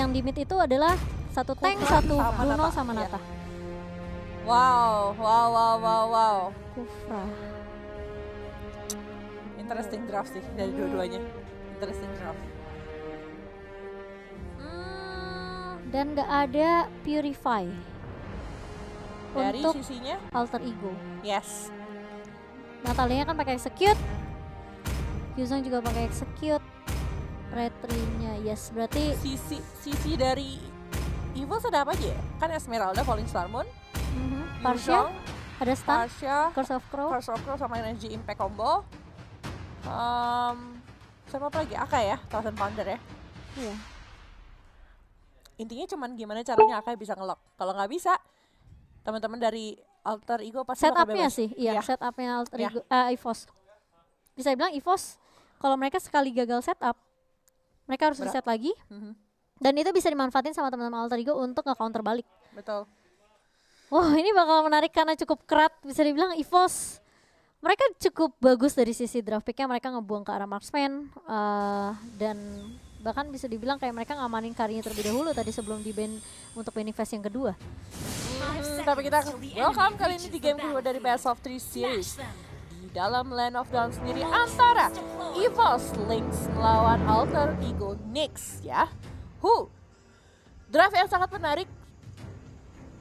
yang di mid itu adalah satu tank, Kufra satu sama Bruno Nata, sama iya. Nata. Wow. Kufra. Interesting draft sih dari dua-duanya. Interesting draft. Dan nggak ada Purify Dari untuk sisinya, alter ego. yes. Natalia kan pakai execute, Yuzong juga pakai execute, Retrinya yes, berarti Sisi dari Evil ada apa aja ya? Kan Esmeralda, Falling Star Moon, Parsia Yuzong, ada stun, Parsia, Curse of Crow. Curse of Crow sama Energy Impact combo. Sama apa lagi? Aka ya, Thousand Pounder ya. Iya. Intinya cuman gimana caranya Aka bisa ngelock. Kalau nggak bisa, teman-teman dari Alter Ego pasti bakal Setupnya bebas. sih, iya, Iya. setupnya alter Iya. ego, EVOS. Bisa dibilang EVOS, kalau mereka sekali gagal setup, mereka harus reset lagi. Dan itu bisa dimanfaatin sama teman-teman alter ego untuk nge-counter balik. Betul. Wah, ini bakal menarik karena cukup kerat, bisa dibilang EVOS. Mereka cukup bagus dari sisi draft picknya, mereka ngebuang ke arah marksman, dan bahkan bisa dibilang kayak mereka ngamanin karinya terlebih dahulu tadi sebelum di ban untuk manifest yang kedua. Tapi kita welcome kali ini di game kedua dari Best of 3 Series. Di dalam Land of Dawn sendiri antara EVOS Lynx melawan Alter Ego Nyx ya. Draft yang sangat menarik.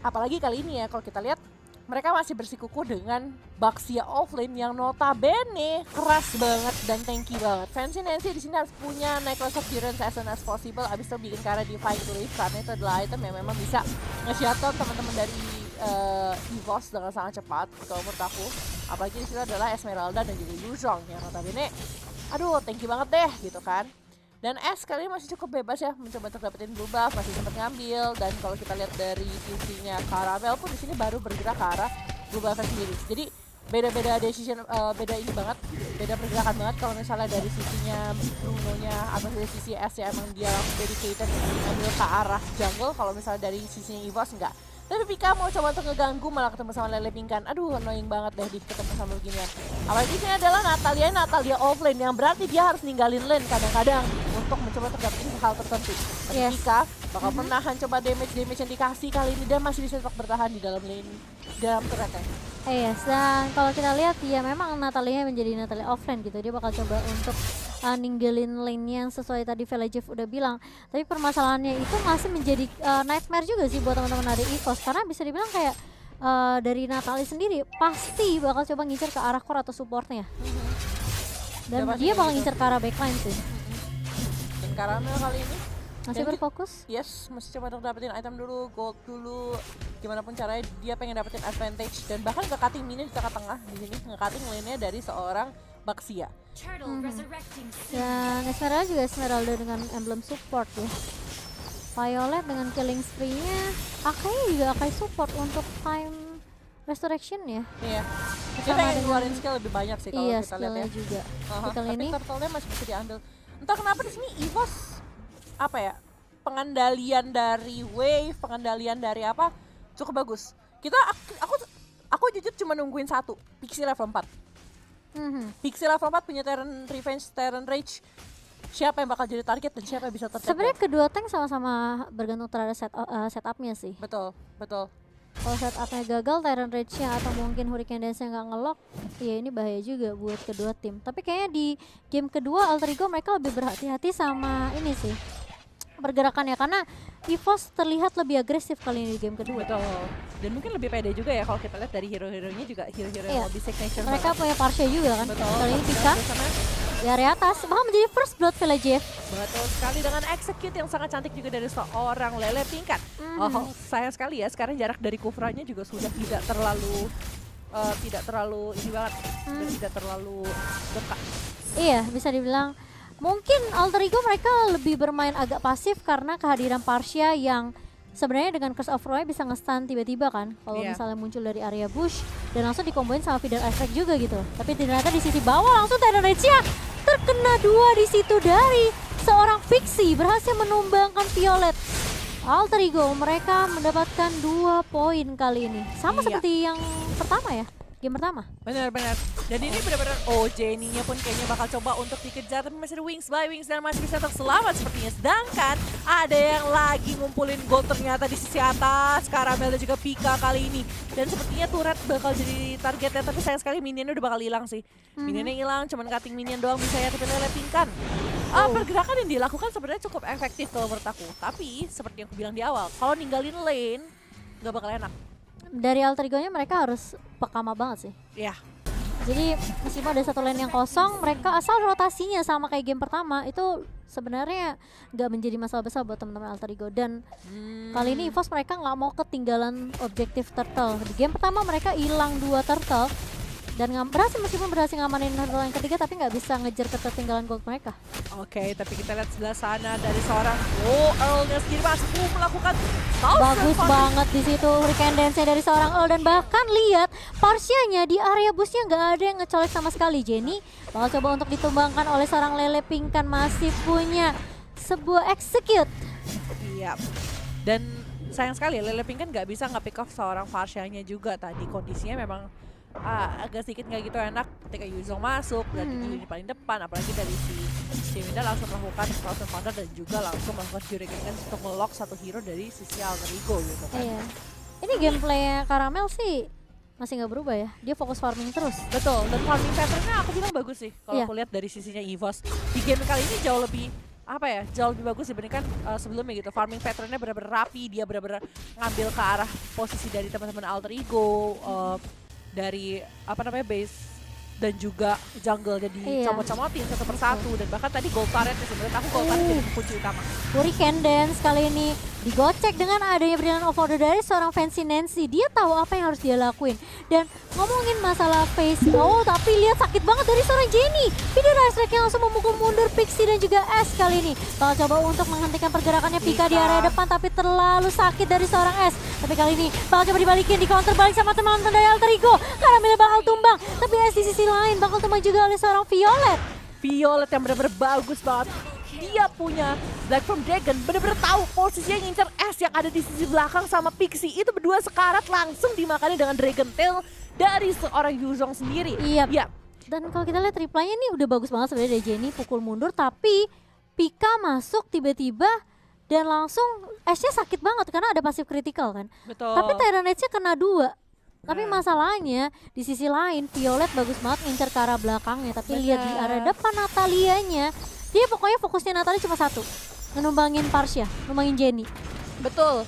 Apalagi kali ini ya kalau kita lihat mereka masih bersikukuh dengan Baxia offlane yang notabene keras banget dan tanky banget. Fancy Nancy di sini harus punya Necklace of Durance as soon as possible. Abis itu bikin Kara Divine Glaive karena itu adalah item yang memang bisa nge-shuttle teman-teman dari EVOS dengan sangat cepat kalau menurut aku. Apalagi di situ adalah Esmeralda dan juga Yuzong yang notabene aduh tanky banget deh gitu kan. Dan S kali ini masih cukup bebas ya mencoba untuk dapetin blue buff, masih sempat ngambil. Dan kalau kita lihat dari sisinya Caramel pun di sini baru bergerak ke arah blue buff sendiri. Jadi beda-beda decision, beda ini banget, beda pergerakan banget. Kalau misalnya dari sisinya Bruno-nya atau dari sisi S ya emang dia langsung dedicated ngambil ke arah jungle. Kalau misalnya dari sisinya EVOS enggak. Tapi Pika mau coba untuk ngeganggu malah ketemu sama Lele Pingkan. Aduh annoying banget deh ketemu sama beginian. Apalagi ini adalah Natalia offlane yang berarti dia harus ninggalin lane kadang-kadang untuk mencoba untuk dapetin hal tertentu. Tapi Pika bakal menahan coba damage yang dikasih kali ini dan masih bisa tetap bertahan di dalam lane, dalam turretnya. Yes, dan kalau kita lihat ya memang Natalia menjadi Natalia offlane gitu. Dia bakal coba untuk ninggalin lane-nya yang sesuai tadi Velajev udah bilang. Tapi permasalahannya itu masih menjadi nightmare juga sih buat teman-teman dari EVOS. Karena bisa dibilang kayak dari Natalia sendiri pasti bakal coba ngincer ke arah core atau supportnya. Dan dia bakal ngincer ke arah backline sih. Dan Caramel kali ini masih berfokus? Yes, masih coba untuk dapetin item dulu, gold dulu. Gimana pun caranya dia pengen dapetin advantage dan bahkan nge-cutting mini di tengah-tengah di sini, nge-cutting lane-nya dari seorang Baxia. Dan Esmeralda juga Esmeralda dengan emblem support ya. Violet dengan killing spree-nya, Akai juga Akai support untuk time resurrection ya. Iya. Dia pengen ngeluarin skill lebih banyak sih kalau kita lihat ya. Juga. Tapi turtle-nya masih bisa diambil. Entah kenapa di sini EVOS apa ya? Pengendalian dari wave, pengendalian dari apa? Cukup bagus. Aku jujur cuma nungguin satu, Pixie level 4. Pixie level 4 punya Terran Revenge, Terran Rage. Siapa yang bakal jadi target dan siapa yang bisa tertarik? Sebenarnya kedua tank sama-sama bergantung terhadap setupnya sih. Betul. Kalau setupnya gagal, Terran Rage-nya atau mungkin Hurricane Dance-nya nggak ngelock, ya ini bahaya juga buat kedua tim. Tapi kayaknya di game kedua Alter Ego mereka lebih berhati-hati sama ini sih, pergerakannya, karena EVOS terlihat lebih agresif kali ini di game kedua. Betul. Dan mungkin lebih pede juga ya kalau kita lihat dari hero-heronya juga hero-hero yang lebih signature. Mereka punya Parsia juga kan. Betul. Kali ini Pika di area atas bahkan menjadi first blood Velajev. Betul sekali dengan execute yang sangat cantik juga dari seorang Lele Pingkan. Sayang sekali ya sekarang jarak dari Kufranya juga sudah tidak terlalu ini banget, tidak terlalu dekat. Iya, bisa dibilang mungkin Alter Ego mereka lebih bermain agak pasif karena kehadiran Parsia yang sebenarnya dengan Curse of Roy bisa nge-stun tiba-tiba kan kalau misalnya muncul dari area bush dan langsung dikomboin sama feeder effect juga gitu. Tapi ternyata di sisi bawah langsung Terran Rage-nya terkena dua di situ dari seorang Pixie, berhasil menumbangkan Violet. Alter Ego mereka mendapatkan 2 poin kali ini. Sama seperti yang pertama ya. game pertama. Benar-benar. Dan ini benar-benar Jenny-nya pun kayaknya bakal coba untuk dikejar, tapi masih ada Wings by Wings dan masih bisa terselamat sepertinya. Sedangkan ada yang lagi ngumpulin gold ternyata di sisi atas, Karamel dan juga Pika kali ini. Dan sepertinya turret bakal jadi targetnya, tapi sayang sekali minionnya udah bakal hilang sih. Minionnya hilang, cuman cutting minion doang bisa ya, tapi Lele Pingkan. Pergerakan yang dilakukan sebenarnya cukup efektif kalau menurut aku. Tapi seperti yang aku bilang di awal, kalau ninggalin lane nggak bakal enak. Dari alter ego-nya mereka harus pekama banget sih. Iya. Jadi meskipun ada satu lane yang kosong, mereka asal rotasinya sama kayak game pertama itu sebenarnya nggak menjadi masalah besar buat teman-teman alter ego. Dan kali ini EVOS mereka nggak mau ketinggalan objektif turtle. Di game pertama mereka hilang 2 turtle dan meskipun berhasil ngamanin turtle yang ketiga, tapi nggak bisa ngejar ketertinggalan gold mereka. Oke, tapi kita lihat sebelah sana dari seorang Earl-nya sendiri masih melakukan Bagus banget di situ hurricane dance dari seorang Earl, dan bahkan lihat Parsianya di area busnya nggak ada yang ngecolek sama sekali. Jenny bakal coba untuk ditumbangkan oleh seorang Lele Pingkan, masih punya sebuah execute. Iya. Dan sayang sekali Lele Pingkan nggak bisa nge-pick off seorang Parsianya juga tadi. Kondisinya memang agak sedikit nggak gitu enak ketika Yuzong masuk dan di lini paling depan, apalagi dari si Sheminda langsung melakukan Frozen Thunder dan juga langsung melakukan Hurricane Dance untuk melock satu hero dari sisi alter ego gitu kan. Iya. Ini gameplaynya Karamel sih masih nggak berubah ya, dia fokus farming terus. Betul, dan farming patternnya aku bilang bagus sih kalau aku lihat dari sisinya EVOS. Di game kali ini jauh lebih jauh lebih bagus dibandingkan sebelumnya gitu. Farming patternnya benar-benar rapi, dia benar-benar ngambil ke arah posisi dari teman-teman alter ego, dari base dan juga jungle jadi comot-comotin satu persatu. Dan bahkan tadi gold turret sebenarnya aku gold turret jadi kunci utama. Hurricane Dance kali ini digocek dengan adanya Brilliant of Order dari seorang Fancy Nancy. Dia tahu apa yang harus dia lakuin. Dan ngomongin masalah face, tapi lihat sakit banget dari seorang Jenny. Video Rice yang langsung memukul mundur Pixie dan juga S kali ini. Bakal coba untuk menghentikan pergerakannya Pika di area depan, tapi terlalu sakit dari seorang S. Tapi kali ini bakal coba dibalikin, di counter balik sama teman-teman dari alter ego. Karamel bakal tumbang, tapi S di sisi lain bakal tumbang juga oleh seorang Violet. Violet yang benar-benar bagus banget. Dia punya Black from Dragon, bener-bener tahu posisinya ngincer S yang ada di sisi belakang sama Pixie. Itu berdua sekarat langsung dimakani dengan Dragon Tail dari seorang Yuzong sendiri. Iya. Dan kalau kita lihat reply-nya ini udah bagus banget sebenarnya dari Jenny, pukul mundur, tapi Pika masuk tiba-tiba dan langsung S-nya sakit banget karena ada pasif critical kan. Betul. Tapi Tyranids-nya kena 2. Tapi masalahnya di sisi lain Violet bagus banget ngincer ke arah belakangnya, tapi lihat di area depan Natalianya, dia pokoknya fokusnya Natalia cuma satu, numbangin Parsia, numbangin Jenny. Betul.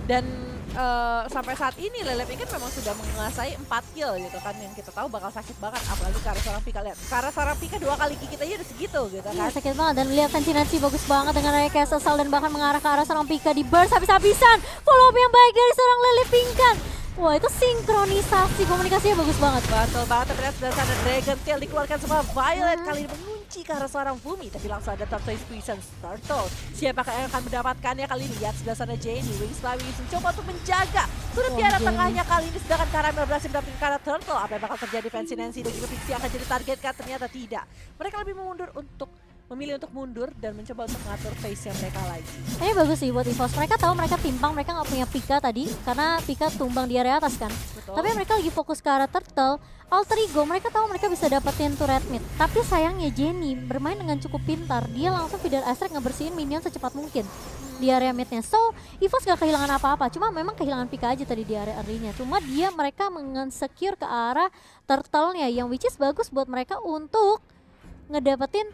Dan sampai saat ini Lele Pingkan memang sudah menguasai 4 kill gitu kan, yang kita tahu bakal sakit banget, apalagi karena seorang Pika. Lihat, karena seorang Pika 2 kali gigit aja udah segitu gitu kan. Iya, sakit banget. Dan lihat Fancy bagus banget dengan Raya Castle dan bahkan mengarah ke arah seorang Pika, di burst habis-habisan. Follow up yang baik dari seorang Lele Pingkan. Wah, itu sinkronisasi komunikasinya bagus banget. Betul banget, tapi lihat sebelah sana Dragon Tail dikeluarkan sama Violet kali ini mengunci ke arah seorang Fumi, tapi langsung ada Tortoise Puissance Turtle. Siapakah yang akan mendapatkannya kali ini? Lihat sebelah sana Jenny, Wings by Wings mencoba untuk menjaga turut di arah tengahnya kali ini, sedangkan Karamel berhasil mendapatkan karena Turtle. Apa yang bakal terjadi? Fancy Nancy dan juga Pixie akan jadi target kan? Ternyata tidak. Mereka lebih memilih untuk mundur dan mencoba untuk mengatur face-nya mereka lagi. Ini bagus sih buat EVOS. Mereka tahu mereka timpang, mereka nggak punya Pika tadi karena Pika tumbang di area atas kan. Betul. Tapi mereka lagi fokus ke arah Turtle. Alter Ego mereka tahu mereka bisa dapetin turret mid. Tapi sayangnya Jenny bermain dengan cukup pintar. Dia langsung feeder Astrek ngebersihin minion secepat mungkin di area midnya. So EVOS gak kehilangan apa-apa. Cuma memang kehilangan Pika aja tadi di area early-nya. Cuma mereka meng-secure ke arah Turtle-nya, yang which is bagus buat mereka untuk ngedapetin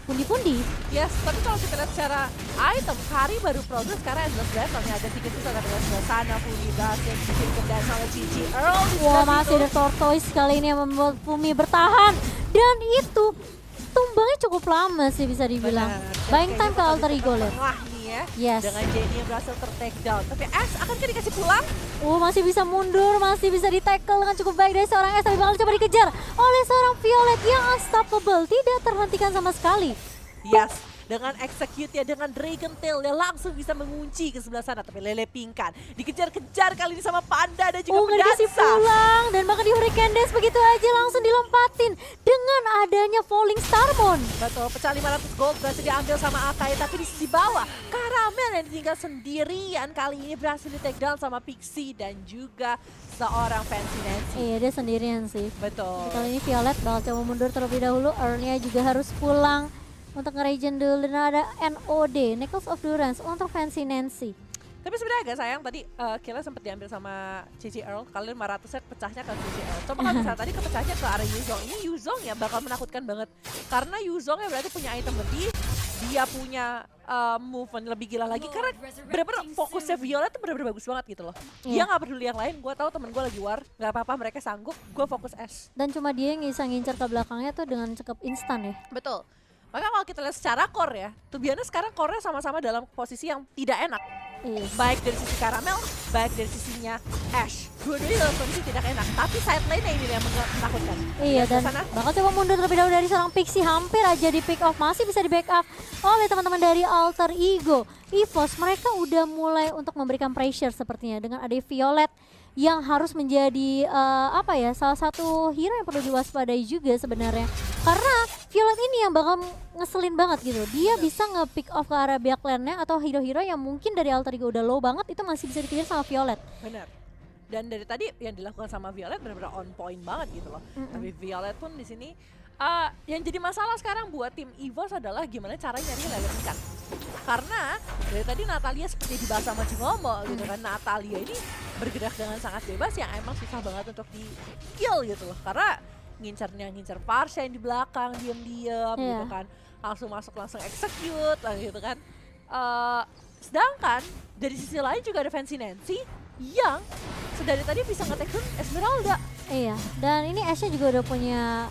pundi-pundi. Yes, tapi kalau kita lihat secara item, Kari baru progress karena Endless Battle-nya agak sedikit susah, tapi lihat sebelah sana Fumi berhasil dikirim dan sama Cici Earl di Wah, sebelah masih ada Tortoise kali ini yang membuat Fumi bertahan. Dan itu tumbangnya cukup lama sih bisa dibilang. Buying time ke alter ego lihat. Wah nih ya, Yes. dengan Jenny yang berhasil ter-take down. Tapi S akankah dikasih pulang? Masih bisa mundur, masih bisa di-tackle dengan cukup baik dari seorang S, tapi bakal coba dikejar oleh seorang Violet yang unstoppable, tidak terhentikan sama sekali. Yes, dengan execute ya, dengan Dragon Tail dia langsung bisa mengunci ke sebelah sana. Tapi Lele Pingkan dikejar-kejar kali ini sama Panda dan juga Nggak dikasih Pedansa. pulang dan bahkan di Hurricane Dash begitu aja langsung dilompatin dengan adanya Falling Starmon. Betul, pecah 500 gold berhasil diambil sama Akai, tapi di sisi bawah Karamel yang ditinggal sendirian kali ini berhasil di take down sama Pixie dan juga seorang Fancy Nancy. Iya, dia sendirian sih. Betul. Tapi kali ini Violet bakal coba mundur terlebih dahulu. Earlnya juga harus pulang untuk nge-regen dulu. Dan ada NOD, Necklace of Durance untuk Fancy Nancy. Tapi sebenarnya agak sayang tadi killnya sempat diambil sama Cici Earl. Kalian 500 set pecahnya ke Cici Earl. Coba kalau misalnya tadi kepecahnya ke arah Yuzong. Ini Yuzong ya bakal menakutkan banget. Karena Yuzong ya berarti punya item lebih. Dia punya movement lebih gila lagi. Karena bener-bener fokusnya Violet tuh bener-bener bagus banget gitu loh. Dia nggak peduli yang lain. Gue tahu temen gue lagi war. Gak apa-apa mereka sanggup. Gue fokus S. Dan cuma dia yang bisa ngincer ke belakangnya tuh dengan cukup instan ya. Betul. Maka kalau kita lihat secara core ya. Tuh biasanya sekarang core-nya sama-sama dalam posisi yang tidak enak. Iya. Baik dari sisi Karamel, baik dari sisinya Ash. Dua-duanya dalam kondisi tidak enak, tapi side lane-nya ini yang menakutkan. Iya, Lihat dan ke sana. bakal coba mundur terlebih dahulu dari seorang Pixie. Hampir aja di pick off, masih bisa di backup oleh teman-teman dari Alter Ego. EVOS mereka udah mulai untuk memberikan pressure sepertinya dengan ada Violet yang harus menjadi salah satu hero yang perlu diwaspadai juga sebenarnya. Karena Violet ini yang bakal ngeselin banget gitu. Dia bisa nge-pick off ke arah back lane-nya atau hero-hero yang mungkin dari Alter Ego udah low banget itu masih bisa dikejar sama Violet. Benar. Dan dari tadi yang dilakukan sama Violet benar-benar on point banget gitu loh. Tapi Violet pun di sini yang jadi masalah sekarang buat tim EVOS adalah gimana cara nyari Lele Pingkan. Karena dari tadi Natalia seperti dibahas sama Cimomo gitu kan. Natalia ini bergerak dengan sangat bebas yang emang susah banget untuk di kill gitu loh. Karena ngincer Parsha yang di belakang diam-diam gitu kan. Langsung masuk langsung execute lah gitu kan. Sedangkan dari sisi lain juga ada Fancy Nancy yang sedari tadi bisa nge-take down Esmeralda. Iya, dan ini Ashe juga udah punya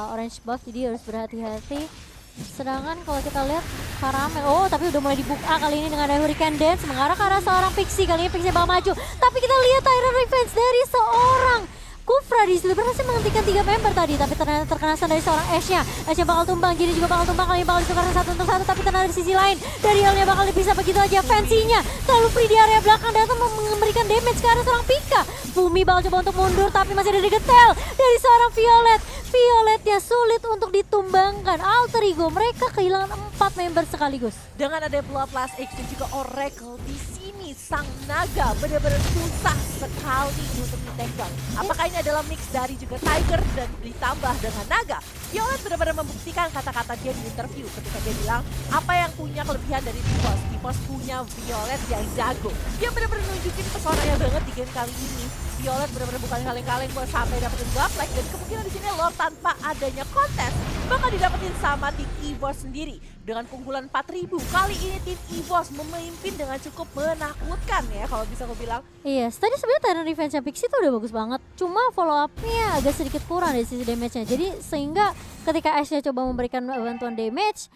orange buff jadi harus berhati-hati. Sedangkan kalau kita lihat Karamel, tapi udah mulai dibuka kali ini dengan ada Hurricane Dance mengarah ke arah seorang Pixie. Kali ini Pixie bakal maju, tapi kita lihat Tyrant Revenge dari seorang Kufra di situ berhasil menghentikan 3 member tadi, tapi ternyata terkena stun dari seorang Ashe-nya. Ashe bakal tumbang, jadi juga bakal tumbang, kali ini bakal ditukarkan 1 untuk 1, tapi ternyata di sisi lain dari L-nya bakal bisa begitu aja. Fancy-nya terlalu free di area belakang, datang memberikan damage ke arah seorang Pika. Bumi bakal coba untuk mundur, tapi masih ada detail dari seorang Violet. Violetnya sulit untuk ditumbangkan. Alter Ego mereka kehilangan 4 member sekaligus. Dengan ada Bloodlust X dan juga Oracle di sini, sang naga benar-benar susah sekali untuk di-take down. Apakah ini adalah mix dari juga Tiger dan ditambah dengan naga? Violet benar-benar membuktikan kata-kata dia di interview ketika dia bilang apa yang punya kelebihan dari T-Boss. T-Boss punya Violet yang jago. Dia benar-benar nunjukin pesonanya banget di game kali ini. Violet benar-benar bukan kaleng-kaleng buat sampai dapetin Godlike, dan kemungkinan di sini Lord tanpa adanya kontes bakal didapetin sama tim EVOS sendiri. Dengan keunggulan 4000, kali ini tim EVOS memimpin dengan cukup menakutkan ya kalau bisa aku bilang. Iya, tadi sebenarnya Tyrant Revenge Pixie itu udah bagus banget. Cuma follow up-nya agak sedikit kurang dari sisi damage-nya. Jadi sehingga ketika Ashe coba memberikan bantuan damage,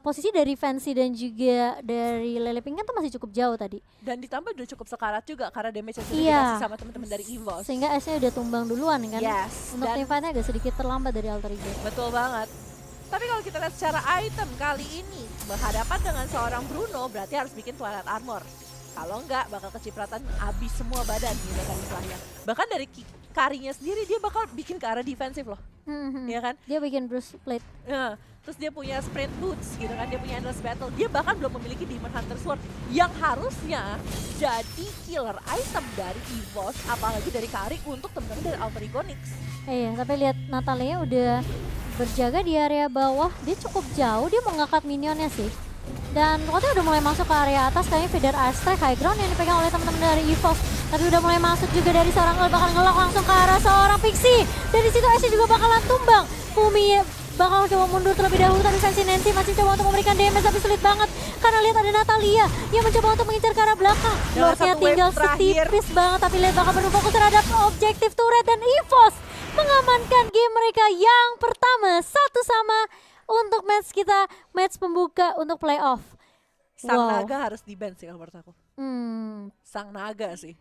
posisi dari Fancy dan juga dari Lele Pingkan tuh masih cukup jauh tadi. Dan ditambah udah cukup sekarat juga karena damage yang sudah Iya. dikasih sama teman-teman dari EVOS. Sehingga Ashe udah tumbang duluan kan. Yes, Untuk dan team fight-nya agak sedikit terlambat dari Alter Ego. betul banget. Tapi kalau kita lihat secara item kali ini berhadapan dengan seorang Bruno berarti harus bikin Twilight Armor. Kalau enggak bakal kecipratan habis semua badan gitu kan istilahnya. Bahkan dari karinya sendiri dia bakal bikin ke arah defensif loh. Ya kan? Dia bikin Bruce Plate. Nah, terus dia punya sprint boots gitu kan, dia punya endless battle. Dia bahkan belum memiliki Demon Hunter Sword yang harusnya jadi killer item dari EVOS, apalagi dari Kari untuk temen-temen dari Alter Ego Nyx. Iya, tapi lihat Natalia udah berjaga di area bawah, dia cukup jauh, dia mau ngangkat minionnya sih. Dan pokoknya udah mulai masuk ke area atas, kayaknya feeder Aztec high ground yang dipegang oleh teman-teman dari EVOS. Tapi udah mulai masuk juga dari seorang El, bakal ngelok langsung ke arah seorang Pixie. Dari situ Ashe juga bakalan tumbang. Fumi bakal coba mundur terlebih dahulu, tapi Fancy Nancy masih coba untuk memberikan damage, tapi sulit banget. Karena lihat ada Natalia yang mencoba untuk mengincar ke arah belakang. Lordnya tinggal setipis banget, tapi lihat bakal berfokus terhadap objektif turret, dan EVOS mengamankan game mereka yang pertama 1-1 untuk match kita, match pembuka untuk playoff. Sang Wow. naga harus di-ban sih kalau menurut aku. Sang naga sih.